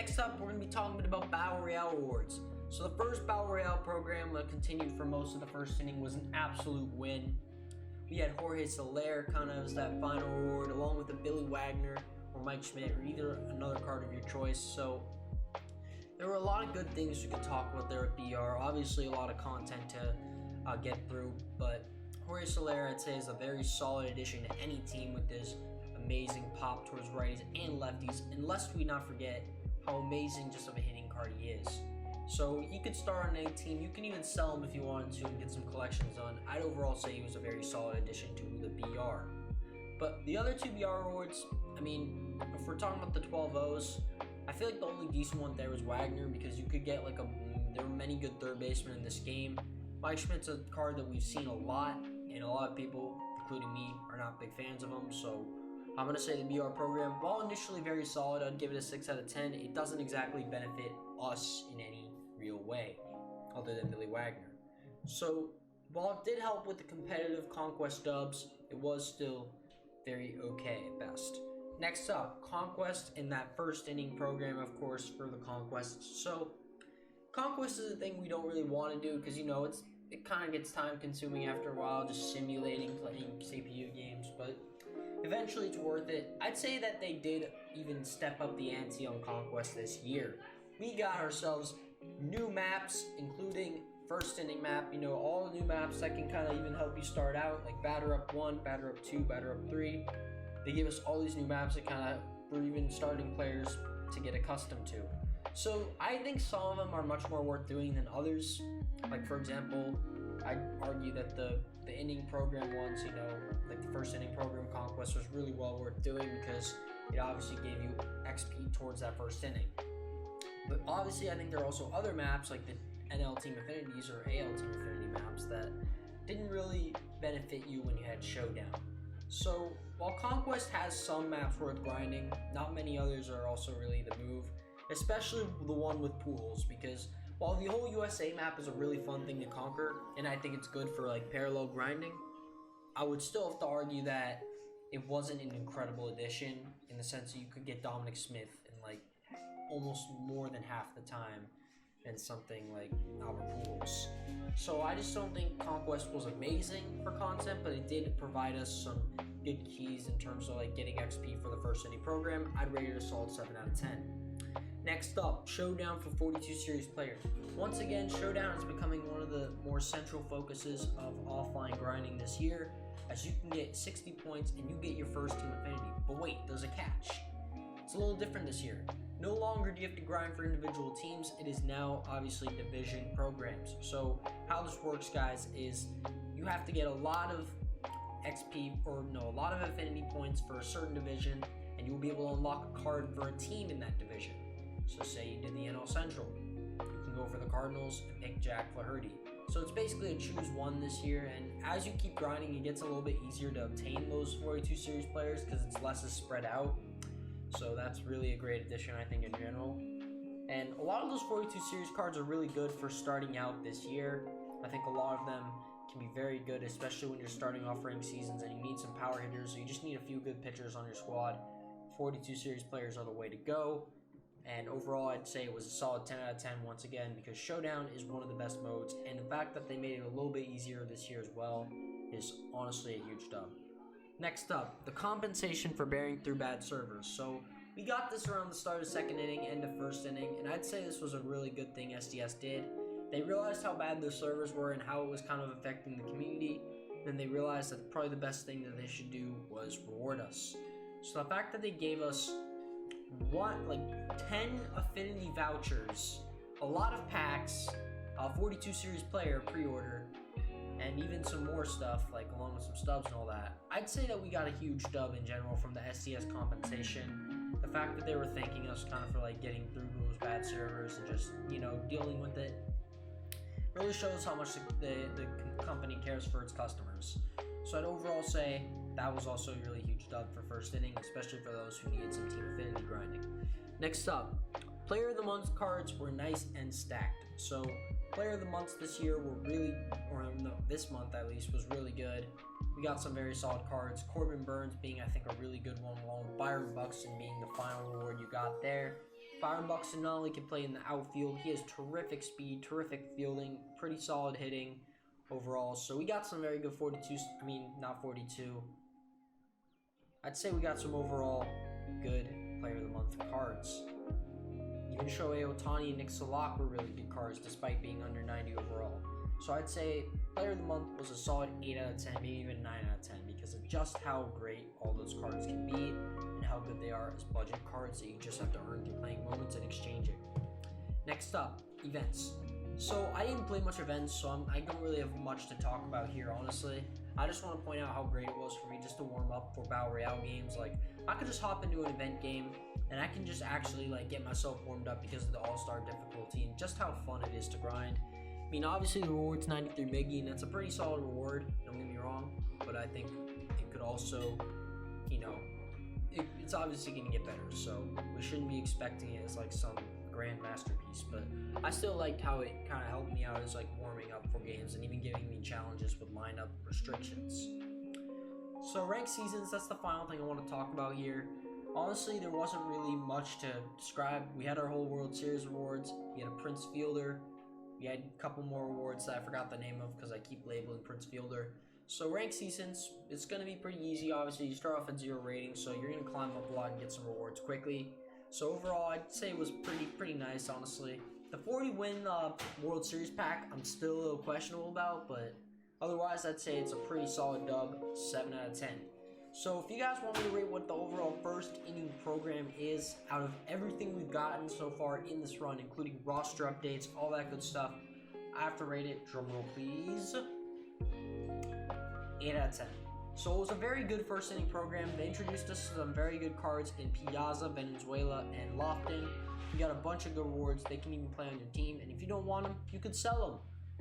Next up, we're going to be talking about Battle Royale Awards. So the first Battle Royale program that continued for most of the first inning was an absolute win. We had Jorge Soler kind of as that final award, along with the Billy Wagner or Mike Schmidt, or either another card of your choice. So there were a lot of good things we could talk about there at BR. Obviously, a lot of content to get through, but Jorge Soler, I'd say, is a very solid addition to any team with his amazing pop towards righties and lefties, and lest we not forget how amazing just of a hitting card he is. So he could start on any team. You can even sell him if you wanted to and get some collections done. I'd overall say he was a very solid addition to the BR. But the other two BR awards, I mean, if we're talking about the 12-0s, I feel like the only decent one there was Wagner, because you could get there were many good third basemen in this game. Mike Schmidt's a card that we've seen a lot, and a lot of people, including me, are not big fans of him. So I'm going to say the BR program, while initially very solid, I'd give it a 6 out of 10. It doesn't exactly benefit us in any real way, other than Billy Wagner. So while it did help with the competitive Conquest dubs, it was still very okay at best. Next up, Conquest in that first inning program, of course, for the Conquest. So Conquest is a thing we don't really want to do because, you know, it kind of gets time consuming after a while, just simulating playing CPU games, but eventually it's worth it. I'd say that they did even step up the ante on Conquest this year. We got ourselves new maps, including first inning map, you know, all the new maps that can kind of even help you start out, like batter up 1, batter up 2, batter up 3. They give us all these new maps that kind of we're even starting players to get accustomed to. So I think some of them are much more worth doing than others. Like, for example, I'd argue that the inning program ones, you know, like the first inning program Conquest was really well worth doing because it obviously gave you XP towards that first inning. But obviously, I think there are also other maps like the NL Team Affinities or AL Team Affinity maps that didn't really benefit you when you had Showdown. So while Conquest has some maps worth grinding, not many others are also really the move, especially the one with pools, because while the whole USA map is a really fun thing to conquer, and I think it's good for like parallel grinding, I would still have to argue that it wasn't an incredible addition in the sense that you could get Dominic Smith in like almost more than half the time than something like Albert Pujols. So I just don't think Conquest was amazing for content, but it did provide us some good keys in terms of like getting XP for the first inning program. I'd rate it a solid 7 out of 10. Next up, Showdown for 42 series players. Once again, Showdown is becoming one of the more central focuses of offline grinding this year, as you can get 60 points and you get your first team affinity. But wait, there's a catch. It's a little different this year. No longer do you have to grind for individual teams. It is now obviously division programs. So how this works, guys, is you have to get a lot of XP, or no, a lot of affinity points for a certain division, and you'll be able to unlock a card for a team in that division. So say you did the NL Central, you can go for the Cardinals and pick Jack Flaherty. So it's basically a choose one this year, and as you keep grinding, it gets a little bit easier to obtain those 42 series players because it's less spread out. So that's really a great addition, I think, in general. And a lot of those 42 series cards are really good for starting out this year. I think a lot of them can be very good, especially when you're starting off ranked seasons and you need some power hitters. So you just need a few good pitchers on your squad. 42 series players are the way to go. And overall, I'd say it was a solid 10 out of 10 once again, because Showdown is one of the best modes, and the fact that they made it a little bit easier this year as well is honestly a huge dub. Next up, the compensation for bearing through bad servers. So we got this around the start of second inning, end of first inning, and I'd say this was a really good thing SDS did. They realized how bad the servers were and how it was kind of affecting the community. Then they realized that probably the best thing that they should do was reward us. So the fact that they gave us 10 affinity vouchers, a lot of packs, 42 series player pre-order, and even some more stuff, like along with some stubs and all that. I'd say that we got a huge dub in general from the SDS compensation. The fact that they were thanking us kind of for like getting through those bad servers and just, you know, dealing with it really shows how much the company cares for its customers. So I'd overall say that was also a really huge dub for first inning, especially for those who needed some team affinity grinding. Next up, Player of the Month cards were nice and stacked. So Player of the Month this year were really, or no, this month at least, was really good. We got some very solid cards. Corbin Burns being, I think, a really good one, along with Byron Buxton being the final award you got there. Byron Buxton not only can play in the outfield, he has terrific speed, terrific fielding, pretty solid hitting overall. So we got some very good 42, I mean, not 42. I'd say we got some overall good Player of the Month cards. Even Shohei Ohtani and Nick Solak were really good cards despite being under 90 overall. So I'd say Player of the Month was a solid 8 out of 10, maybe even 9 out of 10 because of just how great all those cards can be and how good they are as budget cards that you just have to earn through playing moments and exchanging. Next up, events. So I didn't play much events, so I don't really have much to talk about here, honestly. I just want to point out how great it was for me just to warm up for Battle Royale games. Like, I could just hop into an event game and I can just actually like get myself warmed up because of the all-star difficulty and just how fun it is to grind. I mean, obviously the reward's 93 Miggy, and that's a pretty solid reward, don't get me wrong, but I think it could also, you know, it's obviously going to get better, so we shouldn't be expecting it as like some grand masterpiece, but I still liked how it kind of helped me out as like warming up for games and even giving me challenges with lineup restrictions. So ranked seasons, that's the final thing I want to talk about here. Honestly, there wasn't really much to describe. We had our whole World Series awards, we had a Prince Fielder, we had a couple more awards that I forgot the name of because I keep labeling Prince Fielder. So ranked seasons, it's going to be pretty easy. Obviously, you start off at 0 rating, so you're going to climb up a lot and get some rewards quickly. So overall, I'd say it was pretty nice, honestly. The 40-win World Series pack, I'm still a little questionable about, but otherwise, I'd say it's a pretty solid dub, 7 out of 10. So if you guys want me to rate what the overall first inning program is out of everything we've gotten so far in this run, including roster updates, all that good stuff, I have to rate it, drumroll please, 8 out of 10. So it was a very good first inning program. They introduced us to some very good cards in Piazza, Valenzuela, and Lofton. You got a bunch of good rewards. They can even play on your team, and if you don't want them, you could sell them.